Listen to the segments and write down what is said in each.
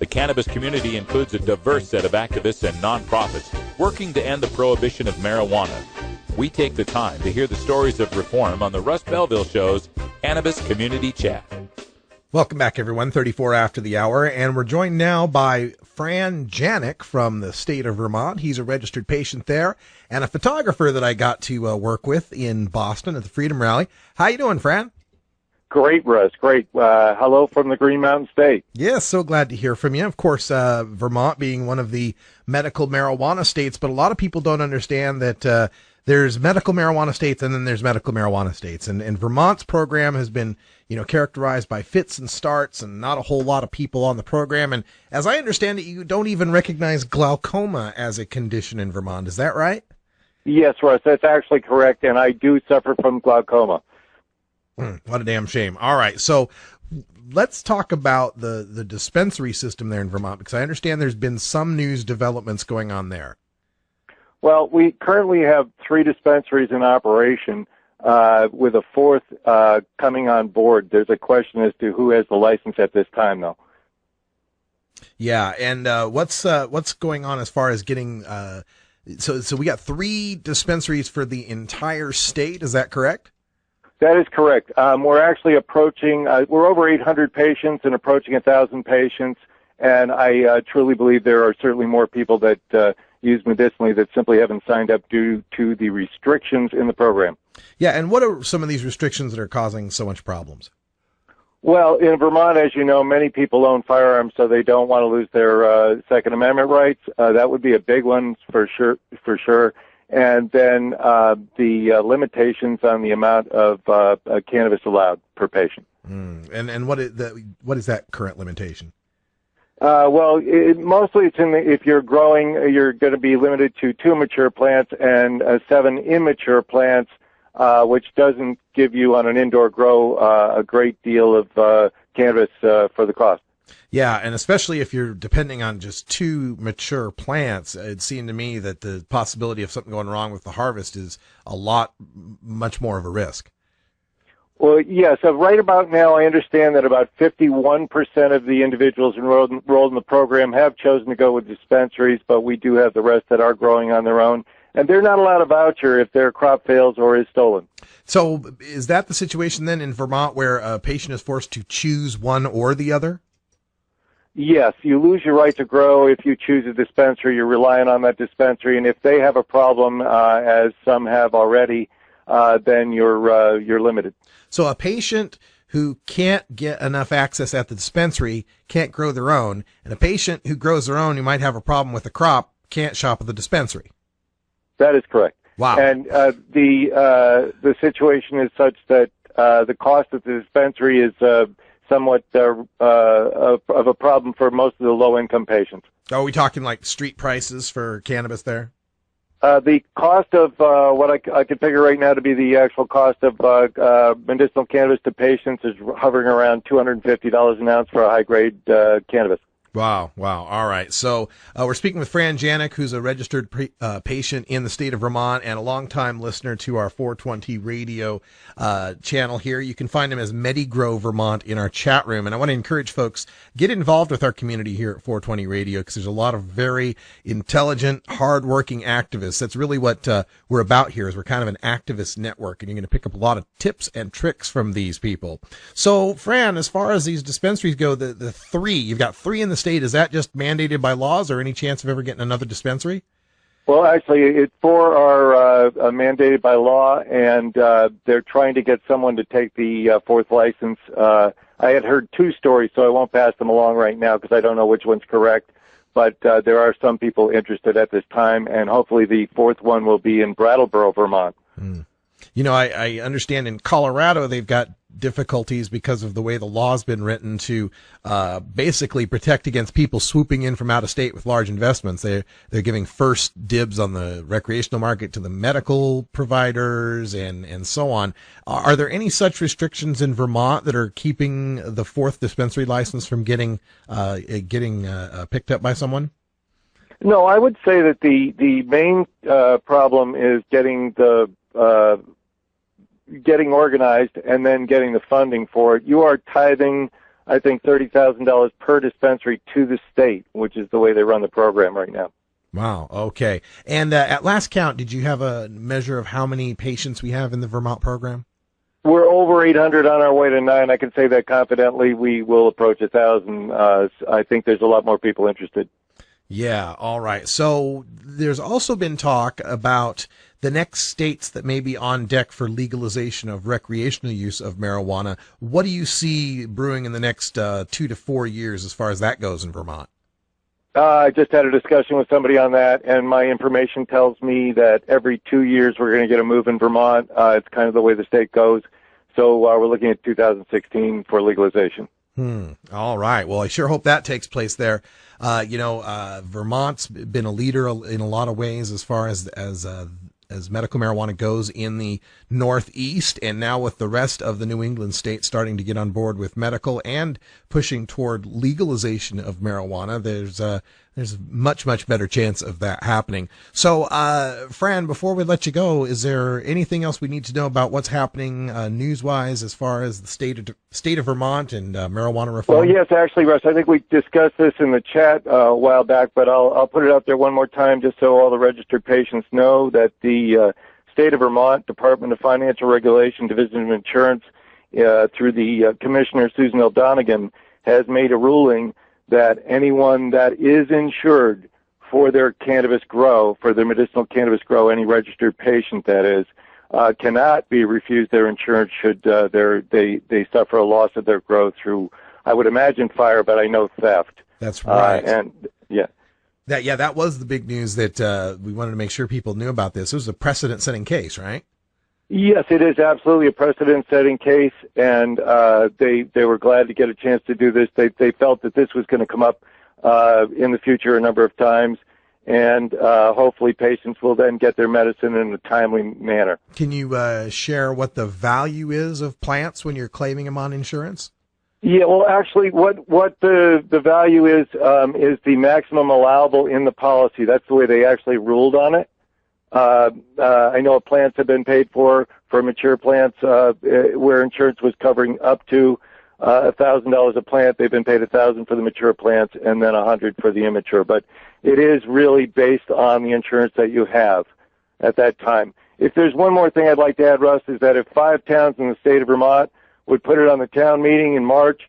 The cannabis community includes a diverse set of activists and nonprofits working to end the prohibition of marijuana. We take the time to hear the stories of reform on the Russ Belville Show's Cannabis Community Chat. Welcome back, everyone. 34 after the hour, and we're joined now by Fran Janik from the state of Vermont. He's a registered patient there and a photographer that I got to work with in Boston at the Freedom Rally. How you doing, Fran? Great, Russ. Great. Hello from the Green Mountain State. Yes, so glad to hear from you. Of course, Vermont being one of the medical marijuana states, but a lot of people don't understand that there's medical marijuana states and then there's medical marijuana states. And Vermont's program has been, characterized by fits and starts and not a whole lot of people on the program. And as I understand it, you don't even recognize glaucoma as a condition in Vermont. Is that right? Yes, Russ, that's actually correct. And I do suffer from glaucoma. What a damn shame. All right. So let's talk about the dispensary system there in Vermont, because I understand there's been some news developments going on there. Well, we currently have 3 dispensaries in operation, with a 4th coming on board. There's a question as to who has the license at this time, though. Yeah, and what's going on as far as getting? So we got 3 dispensaries for the entire state. Is that correct? That is correct. We're actually approaching. We're over 800 patients and approaching 1,000 patients, and I truly believe there are certainly more people that use medicinally that simply haven't signed up due to the restrictions in the program. Yeah, and what are some of these restrictions that are causing so much problems? Well, in Vermont, as you know, many people own firearms, so they don't want to lose their Second Amendment rights. That would be a big one for sure. And then the limitations on the amount of cannabis allowed per patient. And what is that current limitation? Mostly it's if you're growing, you're going to be limited to 2 mature plants and 7 immature plants, which doesn't give you on an indoor grow a great deal of cannabis for the cost. Yeah, and especially if you're depending on just 2 mature plants, it seemed to me that the possibility of something going wrong with the harvest is much more of a risk. Well, yeah, so right about now, I understand that about 51% of the individuals enrolled in the program have chosen to go with dispensaries, but we do have the rest that are growing on their own, and they're not allowed a voucher if their crop fails or is stolen. So is that the situation then in Vermont where a patient is forced to choose one or the other? Yes, you lose your right to grow if you choose a dispensary. You're relying on that dispensary, and if they have a problem, as some have already, then you're limited. So a patient who can't get enough access at the dispensary can't grow their own, and a patient who grows their own who might have a problem with the crop can't shop at the dispensary. That is correct. Wow. And the situation is such that the cost of the dispensary is somewhat of a problem for most of the low-income patients. Are we talking like street prices for cannabis there? The cost of what I could figure right now to be the actual cost of medicinal cannabis to patients is hovering around $250 an ounce for a high-grade cannabis. Wow. All right. So we're speaking with Fran Janik, who's a registered patient in the state of Vermont and a longtime listener to our 420 radio channel here. You can find him as MediGrow Vermont in our chat room. And I want to encourage folks, get involved with our community here at 420 Radio, because there's a lot of very intelligent, hardworking activists. That's really what we're about here, is we're kind of an activist network, and you're going to pick up a lot of tips and tricks from these people. So, Fran, as far as these dispensaries go, the 3, you've got 3 in the state. Is that just mandated by laws, or any chance of ever getting another dispensary? Well, actually, 4 are mandated by law, and they're trying to get someone to take the 4th license. I had heard 2 stories, so I won't pass them along right now because I don't know which one's correct. But there are some people interested at this time, and hopefully the 4th one will be in Brattleboro, Vermont. I understand in Colorado they've got difficulties because of the way the law's been written to basically protect against people swooping in from out of state with large investments. They're giving first dibs on the recreational market to the medical providers and so on. Are there any such restrictions in Vermont that are keeping the 4th dispensary license from getting picked up by someone? No, I would say that the main problem is getting organized and then getting the funding for it. You are tithing I think, $30,000 per dispensary to the state, which is the way they run the program right now. Wow. Okay. And at last count, did you have a measure of how many patients we have in the Vermont program? We're over 800 on our way to 9. I can say that confidently. We will approach 1,000. I think there's a lot more people interested. Yeah. All right. So there's also been talk about the next states that may be on deck for legalization of recreational use of marijuana. What do you see brewing in the next 2 to 4 years as far as that goes in Vermont? I just had a discussion with somebody on that, and my information tells me that every 2 years we're going to get a move in Vermont. It's kind of the way the state goes. So we're looking at 2016 for legalization. All right. Well, I sure hope that takes place there. Vermont's been a leader in a lot of ways as far as medical marijuana goes in the Northeast, and now with the rest of the New England states starting to get on board with medical and pushing toward legalization of marijuana, there's much better chance of that happening. So, Fran, before we let you go, is there anything else we need to know about what's happening news-wise as far as the state of Vermont and marijuana reform? Well, yes, actually, Russ, I think we discussed this in the chat a while back, but I'll put it out there one more time just so all the registered patients know that the state of Vermont Department of Financial Regulation, Division of Insurance, through the Commissioner Susan L. Donegan, has made a ruling that anyone that is insured for their cannabis grow, for their medicinal cannabis grow, any registered patient that is, cannot be refused their insurance should they suffer a loss of their growth through, I would imagine, fire, but I know theft. That's right. That was the big news that we wanted to make sure people knew about this. It was a precedent-setting case, right? Yes, it is absolutely a precedent-setting case, and they were glad to get a chance to do this. They felt that this was going to come up in the future a number of times, and hopefully patients will then get their medicine in a timely manner. Can you share what the value is of plants when you're claiming them on insurance? Yeah, well, actually, what the value is the maximum allowable in the policy. That's the way they actually ruled on it. I know plants have been paid for mature plants where insurance was covering up to $1,000 a plant. They've been paid $1,000 for the mature plants and then $100 for the immature. But it is really based on the insurance that you have at that time. If there's one more thing I'd like to add, Russ, is that if 5 towns in the state of Vermont would put it on the town meeting in March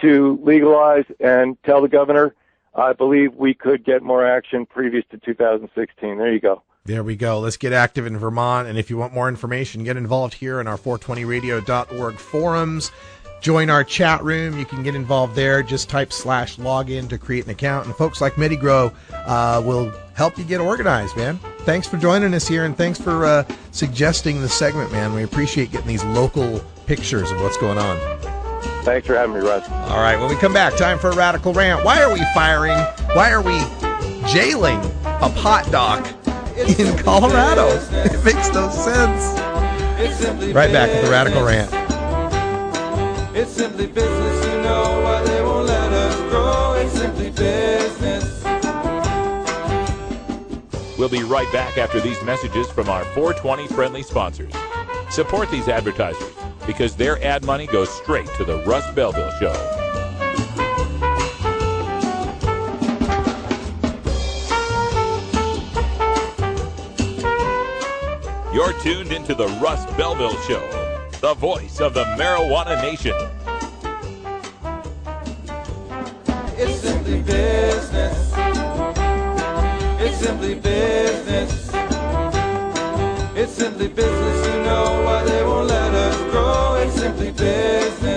to legalize and tell the governor, I believe we could get more action previous to 2016. There you go. There we go. Let's get active in Vermont. And if you want more information, get involved here in our 420radio.org forums. Join our chat room. You can get involved there. Just type /login to create an account. And folks like MediGrow will help you get organized, man. Thanks for joining us here, and thanks for suggesting the segment, man. We appreciate getting these local pictures of what's going on. Thanks for having me, Russ. All right, when we come back, time for a radical rant. Why are we firing? Why are we jailing a pot doc in Colorado? It makes no sense. Right back with the radical rant. It's simply business, you know why they won't let us grow. It's simply business. We'll be right back after these messages from our 420 friendly sponsors. Support these advertisers because their ad money goes straight to the Russ Belville Show. You're tuned into the Russ Belville Show, the voice of the marijuana nation. It's simply business. It's simply business. It's simply business, you know why they won't let us grow. It's simply business.